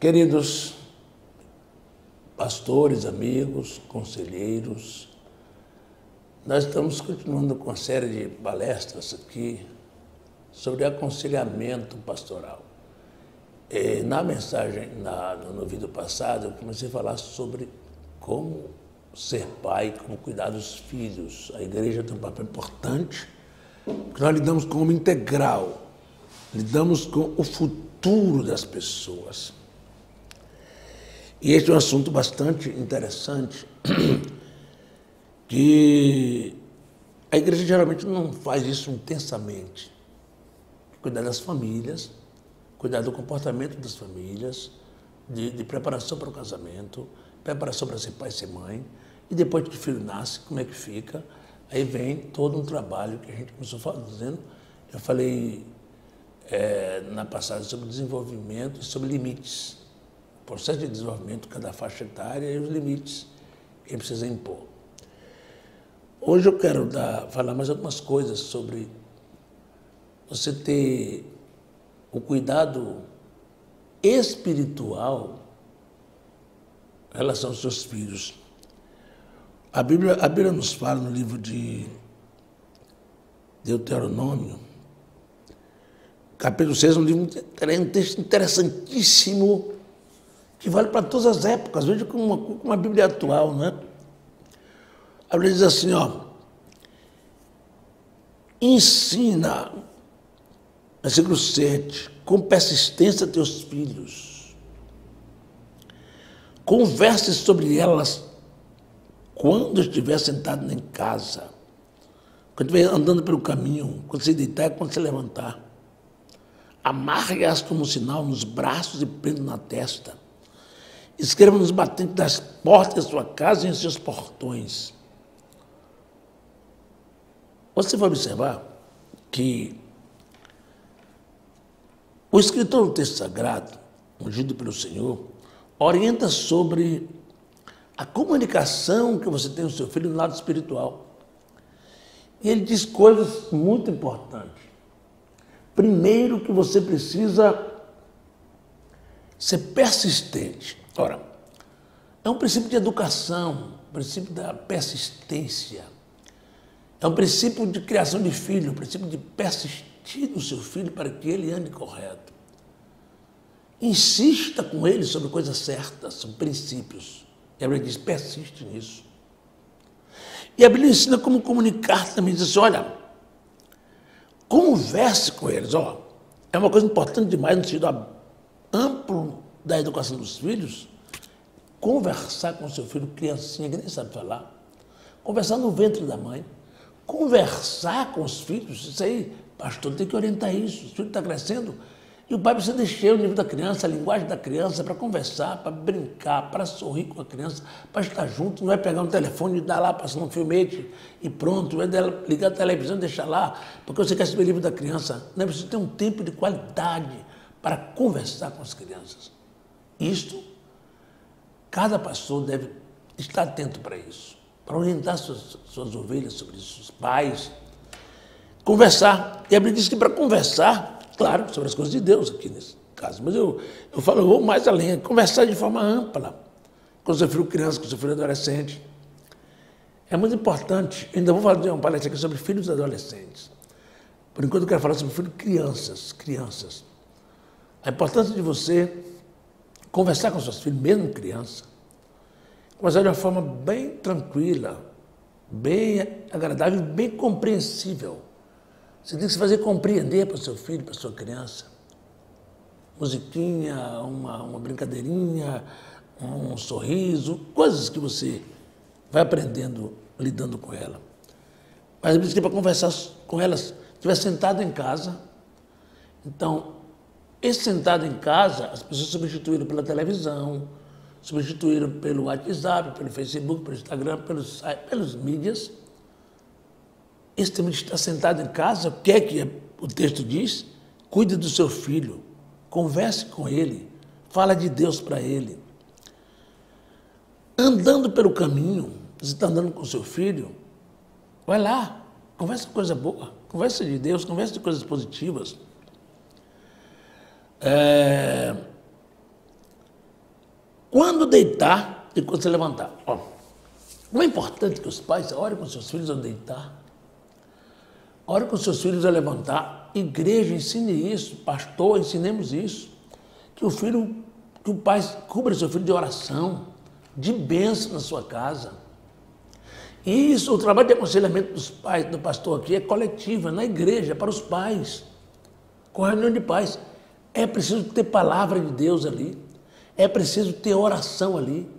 Queridos pastores, amigos, conselheiros, nós estamos continuando com uma série de palestras aqui sobre aconselhamento pastoral. Na mensagem, no vídeo passado, eu comecei a falar sobre como ser pai, como cuidar dos filhos. A igreja tem um papel importante, porque nós lidamos com o homem integral, lidamos com o futuro das pessoas. E este é um assunto bastante interessante, que a igreja geralmente não faz isso intensamente. Cuidar das famílias, cuidar do comportamento das famílias, de preparação para o casamento, preparação para ser pai e ser mãe, e depois que o filho nasce, como é que fica? Aí vem todo um trabalho que a gente começou fazendo. Eu falei na passagem sobre desenvolvimento e sobre limites. O processo de desenvolvimento, cada faixa etária e os limites que ele precisa impor. Hoje eu quero falar mais algumas coisas sobre você ter o cuidado espiritual em relação aos seus filhos. A Bíblia nos fala no livro de Deuteronômio, capítulo 6, um texto interessantíssimo, que vale para todas as épocas. Veja como uma Bíblia atual, né? A Bíblia diz assim, ensina, versículo 7, com persistência teus filhos, converse sobre elas quando estiver sentado em casa, quando estiver andando pelo caminho, quando se deitar e quando se levantar. Amarre-as como sinal nos braços e prenda na testa. Escreva nos batentes das portas da sua casa e em seus portões. Você vai observar que o escritor do texto sagrado, ungido pelo Senhor, orienta sobre a comunicação que você tem com o seu filho no lado espiritual. E ele diz coisas muito importantes. Primeiro, que você precisa ser persistente. Ora, é um princípio de educação, um princípio da persistência. É um princípio de criação de filho, um princípio de persistir no seu filho para que ele ande correto. Insista com ele sobre coisas certas, sobre princípios. E a Bíblia diz, persiste nisso. E a Bíblia ensina como comunicar também, diz assim, olha, converse com eles, é uma coisa importante demais no sentido amplo da educação dos filhos, conversar com o seu filho, criancinha que nem sabe falar, conversar no ventre da mãe, conversar com os filhos, isso aí, pastor, tem que orientar isso, o filho está crescendo, e o pai precisa deixar o nível da criança, a linguagem da criança, para conversar, para brincar, para sorrir com a criança, para estar junto, não é pegar um telefone e dar lá, passar um filmete e pronto, não é ligar a televisão e deixar lá, porque você quer saber o nível da criança. Não é preciso ter um tempo de qualidade para conversar com as crianças. Isto, cada pastor deve estar atento para isso, para orientar suas ovelhas sobre isso, os pais, conversar. E a Bíblia diz que para conversar, claro, sobre as coisas de Deus aqui nesse caso, mas eu vou mais além, conversar de forma ampla, com seu filho criança, com seu filho adolescente. É muito importante, ainda vou fazer uma palestra aqui sobre filhos adolescentes. Por enquanto eu quero falar sobre filhos crianças. A importância de você conversar com seus filhos, mesmo criança, conversar de uma forma bem tranquila, bem agradável, bem compreensível. Você tem que se fazer compreender para o seu filho, para a sua criança. Musiquinha, uma brincadeirinha, um sorriso, coisas que você vai aprendendo, lidando com ela. Mas é para conversar com elas, estiver sentado em casa. Então, esse sentado em casa, as pessoas substituíram pela televisão, substituíram pelo WhatsApp, pelo Facebook, pelo Instagram, pelos mídias. Esse tempo de estar sentado em casa, o que é que o texto diz? Cuide do seu filho, converse com ele, fala de Deus para ele. Andando pelo caminho, você está andando com o seu filho, vai lá, conversa coisa boa, conversa de Deus, conversa de coisas positivas. quando deitar e quando se levantar. Ó, não é importante que os pais orem com seus filhos ao deitar, orem com seus filhos ao levantar. Igreja, ensine isso. Pastor, ensinemos isso. Que o pai cubra seu filho de oração, de bênção na sua casa. E isso, o trabalho de aconselhamento dos pais, do pastor aqui, é coletivo, é na igreja, é para os pais. Com reunião de pais. É preciso ter palavra de Deus ali. É preciso ter oração ali.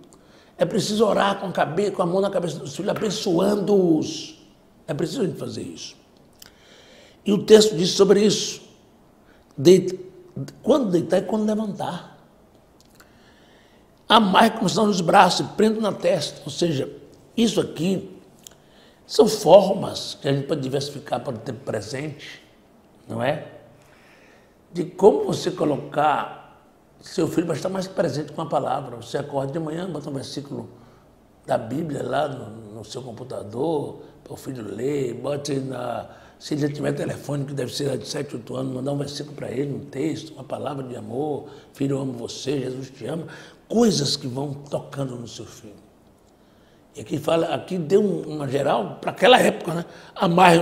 É preciso orar com a mão na cabeça dos filhos, abençoando-os. É preciso a gente fazer isso. E o texto diz sobre isso. Quando deitar e quando levantar. Amarre como estão nos braços e prenda na testa. Ou seja, isso aqui são formas que a gente pode diversificar para ter presente, não é? De como você colocar seu filho para estar mais presente com a palavra. Você acorda de manhã, bota um versículo da Bíblia lá no seu computador, para o filho ler, bote se ele já tiver telefone, que deve ser de 7, 8 anos, mandar um versículo para ele, um texto, uma palavra de amor, filho, eu amo você, Jesus te ama, coisas que vão tocando no seu filho. E aqui deu uma geral, para aquela época, né? Amarre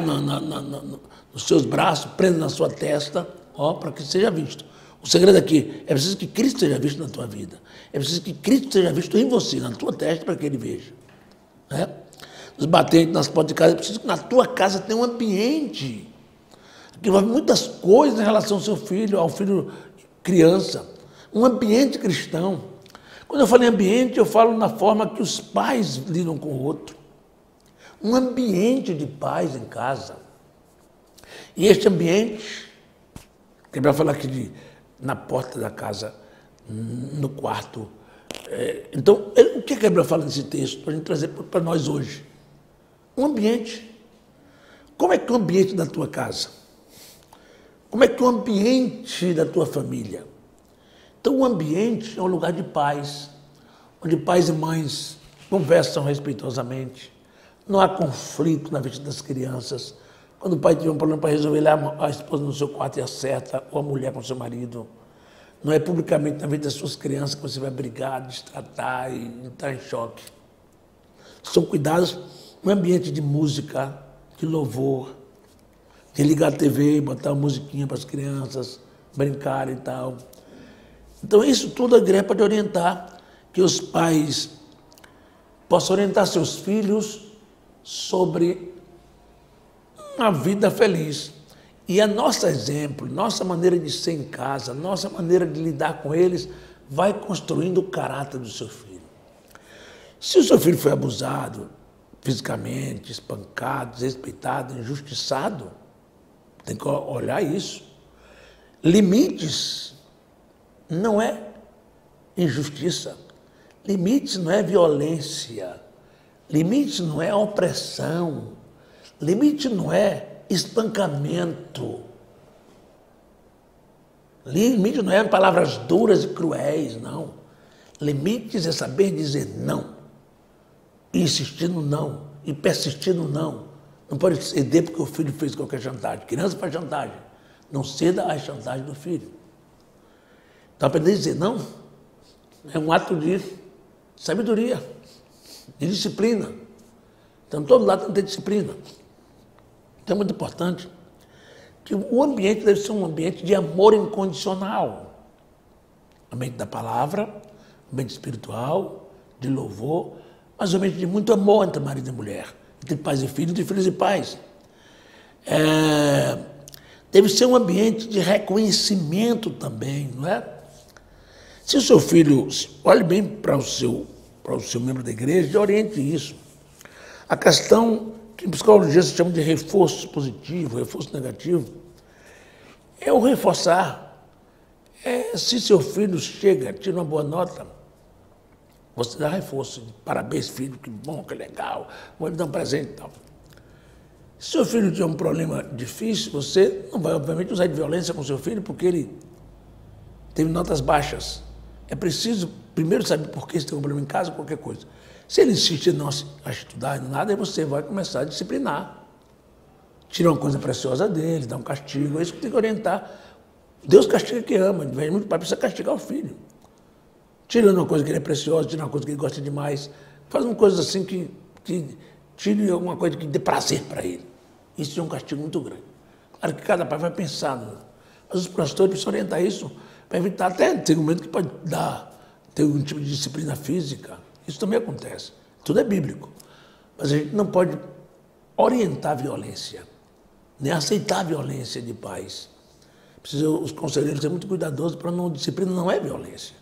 nos seus braços, prenda na sua testa, para que seja visto. O segredo aqui é preciso que Cristo seja visto na tua vida. É preciso que Cristo seja visto em você, na tua testa, para que ele veja. Né? Nos batentes, nas portas de casa, é preciso que na tua casa tenha um ambiente que envolve muitas coisas em relação ao seu filho, ao filho criança. Um ambiente cristão. Quando eu falo em ambiente, eu falo na forma que os pais lidam com o outro. Um ambiente de paz em casa. E este ambiente, que é para falar aqui na porta da casa, no quarto. Então, o que a Gabriel fala nesse texto, para a gente trazer para nós hoje? Um ambiente. Como é que é o ambiente da tua casa? Como é que é o ambiente da tua família? Então, o ambiente é um lugar de paz, onde pais e mães conversam respeitosamente, não há conflito na vida das crianças. Quando o pai tiver um problema para resolver, a esposa no seu quarto e acerta, ou a mulher com o seu marido. Não é publicamente na vida das suas crianças que você vai brigar, destratar e entrar em choque. São cuidados no ambiente de música, de louvor, de ligar a TV, botar uma musiquinha para as crianças, brincar e tal. Então, isso tudo a igreja pode orientar, que os pais possam orientar seus filhos sobre uma vida feliz. E a nosso exemplo, nossa maneira de ser em casa, nossa maneira de lidar com eles, vai construindo o caráter do seu filho. Se o seu filho foi abusado fisicamente, espancado, desrespeitado, injustiçado, tem que olhar isso. Limites não é injustiça. Limites não é violência. Limite não é opressão. Limite não é espancamento. Limite não é palavras duras e cruéis, não. Limites é saber dizer não. E insistir no não. E persistir no não. Não pode ceder porque o filho fez qualquer chantagem. Criança faz chantagem. Não ceda à chantagem do filho. Então, aprender a dizer não é um ato de sabedoria, de disciplina. Então, todo lado tem que ter disciplina. Então, é muito importante que o ambiente deve ser um ambiente de amor incondicional. Ambiente da palavra, ambiente espiritual, de louvor, mas um ambiente de muito amor entre marido e mulher, entre pais e filhos, entre filhos e pais. Deve ser um ambiente de reconhecimento também, não é? Se o seu filho, olhe bem para o seu membro da igreja, oriente isso. A questão que em psicologia se chama de reforço positivo, reforço negativo, é o reforçar. Se seu filho chega, tira uma boa nota, você dá reforço. Parabéns, filho, que bom, que legal, vou lhe dar um presente e tal. Se seu filho tiver um problema difícil, você não vai, obviamente, usar de violência com seu filho, porque ele teve notas baixas. É preciso, primeiro, saber por que você tem um problema em casa, qualquer coisa. Se ele insistir não a estudar, nada, aí você vai começar a disciplinar. Tirar uma coisa preciosa dele, dar um castigo, é isso que tem que orientar. Deus castiga quem ama, de vez muito pai precisa castigar o filho. tirando uma coisa que ele é preciosa, tirando uma coisa que ele gosta demais, faz uma coisa assim que tire alguma coisa que dê prazer para ele. Isso é um castigo muito grande. Claro que cada pai vai pensar, mas os pastores precisam orientar isso para evitar até ter um momento que pode ter um tipo de disciplina física. Isso também acontece. Tudo é bíblico. Mas a gente não pode orientar a violência, nem aceitar a violência de pais. Precisa os conselheiros ser muito cuidadosos para não... Disciplina não é violência.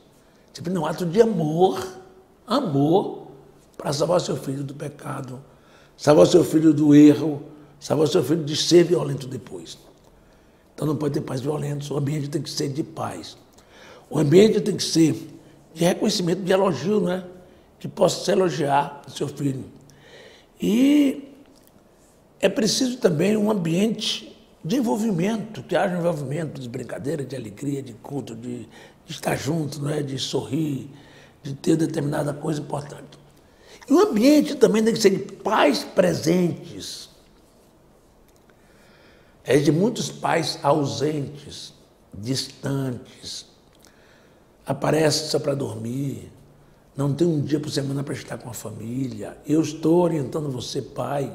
Disciplina é um ato de amor para salvar seu filho do pecado, salvar seu filho do erro, salvar seu filho de ser violento depois. Então não pode ter pais violentos, o ambiente tem que ser de paz. O ambiente tem que ser de reconhecimento, de elogio, né? Que possa se elogiar o seu filho. E é preciso também um ambiente de envolvimento, que haja um envolvimento de brincadeira, de alegria, de culto, de estar junto, né? De sorrir, de ter determinada coisa importante. E o ambiente também tem que ser de pais presentes. É de muitos pais ausentes, distantes, aparece só para dormir, não tem um dia por semana para estar com a família. Eu estou orientando você, pai,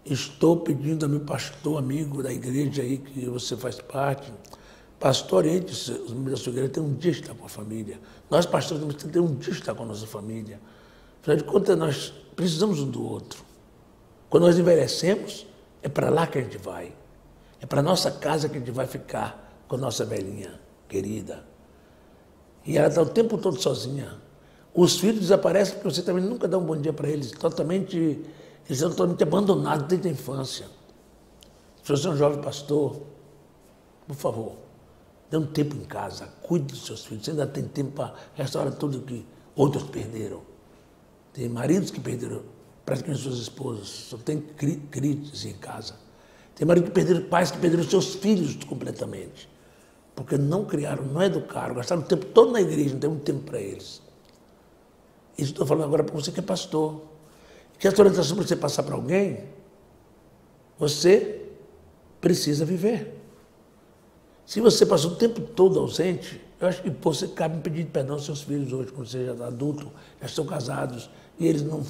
estou pedindo a meu pastor, amigo da igreja aí, que você faz parte, pastor, oriente os membros da sua igreja, tem um dia estar com a família. Nós, pastores, temos que ter um dia estar com a nossa família. Afinal de contas, nós precisamos um do outro. Quando nós envelhecemos, é para lá que a gente vai. É para a nossa casa que a gente vai ficar com a nossa velhinha querida. E ela está o tempo todo sozinha. Os filhos desaparecem porque você também nunca dá um bom dia para eles. Eles são totalmente abandonados desde a infância. Se você é um jovem pastor, por favor, dê um tempo em casa, cuide dos seus filhos. Você ainda tem tempo para restaurar tudo que outros perderam. Tem maridos que perderam praticamente suas esposas, só tem críticas em casa. Tem maridos que perderam, pais que perderam seus filhos completamente, porque não criaram, não educaram, gastaram o tempo todo na igreja, não tem muito tempo para eles. Isso estou falando agora para você que é pastor. Que essa orientação para você passar para alguém, você precisa viver. Se você passou o tempo todo ausente, eu acho que você cabe pedir perdão aos seus filhos hoje, quando você já está adulto, já estão casados, e eles não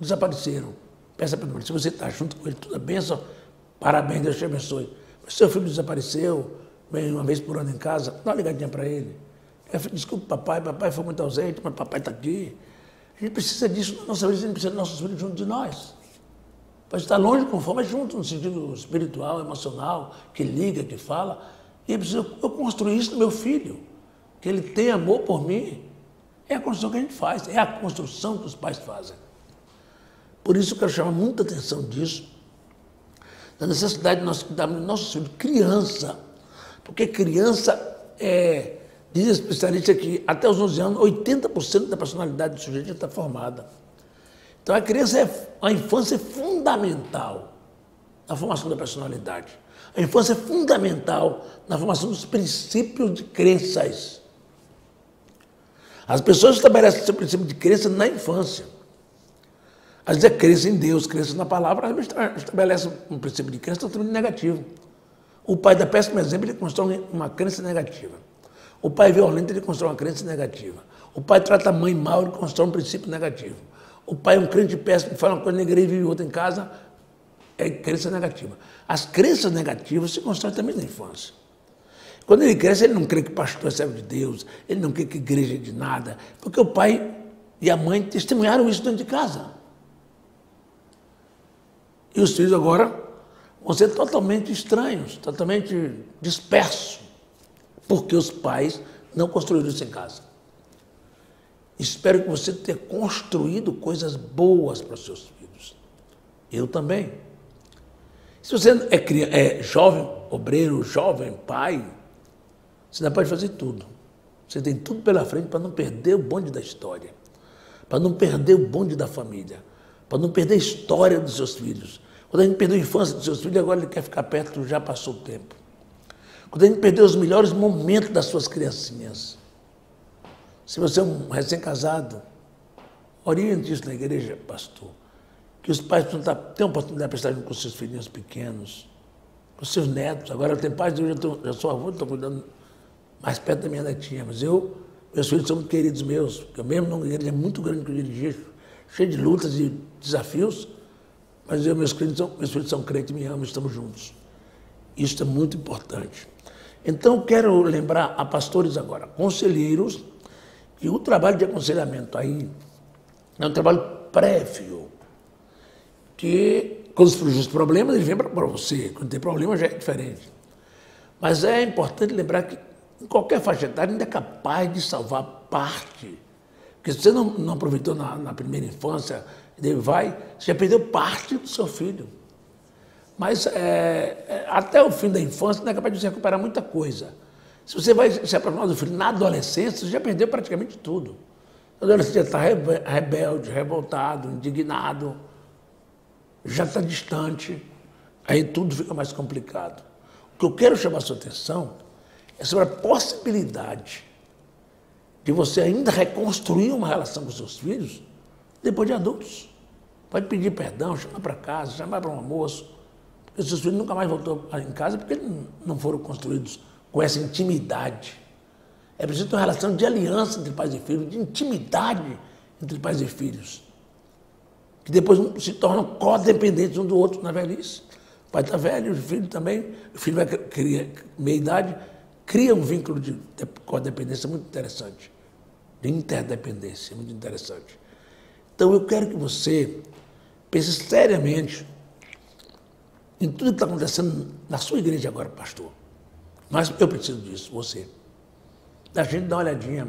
desapareceram. Peça perdão. Se você está junto com ele, tudo é bênção, parabéns, Deus te abençoe. Mas seu filho desapareceu, vem uma vez por ano em casa, dá uma ligadinha para ele. Desculpa, papai foi muito ausente, mas papai está aqui. A gente precisa disso na nossa vida, a gente precisa dos nossos filhos junto de nós. Pode estar longe com fome, mas junto no sentido espiritual, emocional, que liga, que fala. E eu construir isso no meu filho, que ele tem amor por mim. É a construção que a gente faz, é a construção que os pais fazem. Por isso eu quero chamar muita atenção disso, da necessidade de nós cuidarmos dos nossos filhos, criança. Porque criança diz a especialista que até os 11 anos, 80% da personalidade do sujeito já está formada. Então a infância é fundamental na formação da personalidade. A infância é fundamental na formação dos princípios de crenças. As pessoas estabelecem seu princípio de crença na infância. Às vezes é crença em Deus, crença na palavra, às vezes estabelece um princípio de crença totalmente negativo. O pai dá péssimo exemplo, ele constrói uma crença negativa. O pai violento, ele constrói uma crença negativa. O pai trata a mãe mal, ele constrói um princípio negativo. O pai é um crente péssimo, fala uma coisa na igreja e vive outra em casa, é crença negativa. As crenças negativas se constroem também na infância. Quando ele cresce, ele não crê que pastor é servo de Deus, ele não crê que igreja é de nada, porque o pai e a mãe testemunharam isso dentro de casa. E os filhos agora vão ser totalmente estranhos, totalmente dispersos, porque os pais não construíram isso em casa. Espero que você tenha construído coisas boas para os seus filhos. Eu também. Se você é jovem obreiro, jovem pai, você ainda pode fazer tudo. Você tem tudo pela frente para não perder o bonde da história, para não perder o bonde da família, para não perder a história dos seus filhos. Quando a gente perdeu a infância dos seus filhos, agora ele quer ficar perto, já passou o tempo. Quando a gente perdeu os melhores momentos das suas criancinhas. Se você é um recém-casado, oriente isso na igreja, pastor. Que os pais precisam ter uma oportunidade para estar com os seus filhinhos pequenos, com os seus netos. Agora tem pais, eu já sou avô, estou cuidando mais perto da minha netinha, mas eu Meus filhos são muito queridos meus, porque mesmo numa igreja muito grande que eu dirigi, cheio de lutas e desafios, mas meus filhos são crentes, me amam, estamos juntos. Isso é muito importante. Então, quero lembrar a pastores agora, conselheiros, que o trabalho de aconselhamento aí é um trabalho prévio, que quando surgem os problemas, ele vem para você, quando tem problema já é diferente. Mas é importante lembrar que em qualquer faixa etária ainda é capaz de salvar parte. Porque se você não aproveitou na primeira infância, você já perdeu parte do seu filho. Mas até o fim da infância não é capaz de você recuperar muita coisa. Se você vai se aproximar do filho na adolescência, você já perdeu praticamente tudo. O adolescente já está rebelde, revoltado, indignado, já está distante, aí tudo fica mais complicado. O que eu quero chamar a sua atenção é sobre a possibilidade de você ainda reconstruir uma relação com seus filhos depois de adultos. Pode pedir perdão, chamar para casa, chamar para um almoço, porque seus filhos nunca mais voltou em casa porque não foram construídos com essa intimidade. É preciso ter uma relação de aliança entre pais e filhos, de intimidade entre pais e filhos, que depois se tornam codependentes um do outro na velhice. O pai está velho, o filho também, o filho vai criar meia-idade, cria um vínculo de codependência muito interessante, de interdependência, muito interessante. Então eu quero que você pense seriamente em tudo que está acontecendo na sua igreja agora, pastor. Mas eu preciso disso, você. Da gente dar uma olhadinha,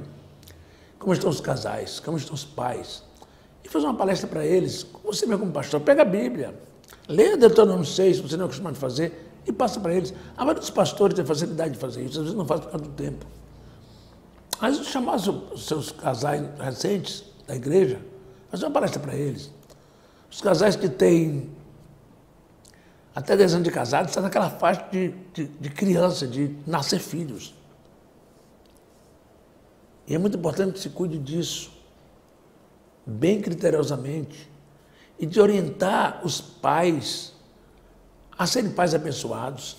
como estão os casais, como estão os pais, e fazer uma palestra para eles, você mesmo como pastor, pega a Bíblia, lê Deuteronômio 6, se você não é acostumado a fazer, e passa para eles. A maioria dos pastores tem facilidade de fazer isso, às vezes não faz por causa do tempo. Mas chamar os seus casais recentes da igreja, fazer uma palestra para eles. Os casais que têm até 10 anos de casado, estão naquela faixa de criança, de nascer filhos. E é muito importante que se cuide disso, bem criteriosamente, e de orientar os pais a serem pais abençoados.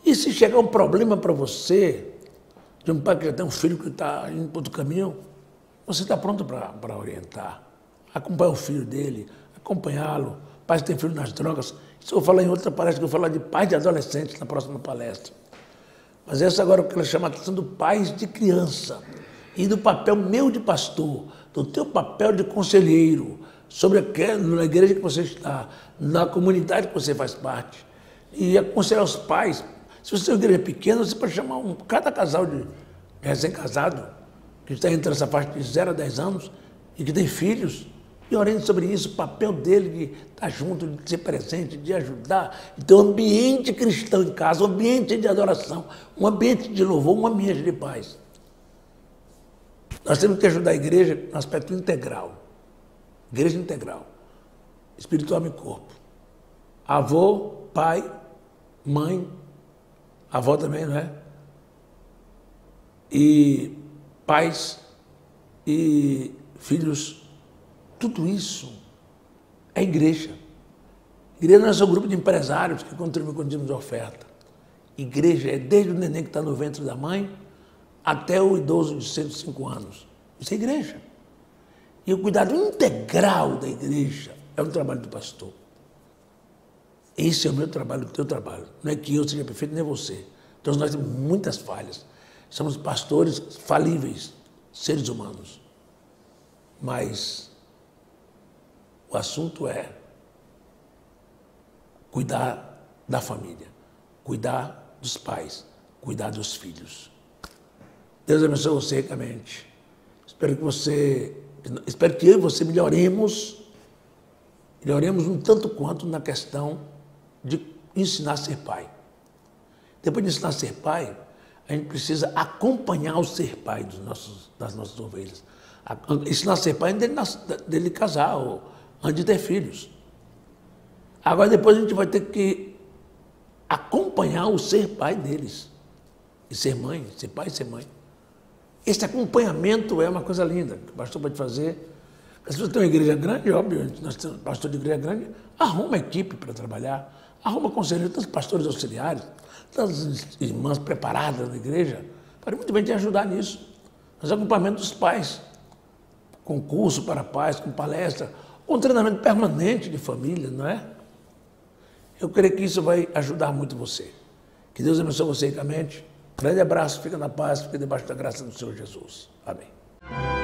E se chegar um problema para você, de um pai que já tem um filho que está indo para outro caminho, você está pronto para orientar, acompanhar o filho dele, acompanhá-lo, pais que têm filho nas drogas. Isso eu vou falar em outra palestra, eu vou falar de pais de adolescentes na próxima palestra. Mas essa agora é o que ela chama a atenção do pais de criança e do papel meu de pastor, do teu papel de conselheiro, sobre na igreja que você está, na comunidade que você faz parte. E aconselhar os pais. Se você tem uma igreja pequena, você pode chamar cada casal de recém-casado, que está entre essa faixa de 0 a 10 anos, e que tem filhos, e oriente sobre isso, o papel dele de estar junto, de ser presente, de ajudar, de ter um ambiente cristão em casa, um ambiente de adoração, um ambiente de louvor, um ambiente de paz. Nós temos que ajudar a igreja no aspecto integral. Igreja integral. Espiritual e corpo. Avô, pai, mãe, avó também, não é? E pais e filhos. Tudo isso é igreja. Igreja não é só um grupo de empresários que contribuem com o dízimo de oferta. Igreja é desde o neném que está no ventre da mãe até o idoso de 105 anos. Isso é igreja. E o cuidado integral da igreja é o trabalho do pastor. Esse é o meu trabalho, o teu trabalho. Não é que eu seja perfeito, nem você. Então nós temos muitas falhas. Somos pastores falíveis, seres humanos. Mas o assunto é cuidar da família, cuidar dos pais, cuidar dos filhos. Deus abençoe você ricamente. Espero que eu e você melhoremos um tanto quanto na questão de ensinar a ser pai. Depois de ensinar a ser pai, a gente precisa acompanhar o ser pai das nossas ovelhas. Ensinar a ser pai antes dele casar, ou antes de ter filhos. Agora depois a gente vai ter que acompanhar o ser pai deles. E ser mãe, ser pai e ser mãe. Esse acompanhamento é uma coisa linda que o pastor pode fazer. Se você tem uma igreja grande, óbvio, nós temos pastor de igreja grande, arruma equipe para trabalhar, arruma conselheiros, tantos pastores auxiliares, tantas irmãs preparadas na igreja, podem muito bem te ajudar nisso. mas acompanhamento dos pais, com curso para pais, com palestra, com treinamento permanente de família, não é? Eu creio que isso vai ajudar muito você. Que Deus abençoe você ricamente. Grande abraço, fica na paz, fica debaixo da graça do Senhor Jesus. Amém.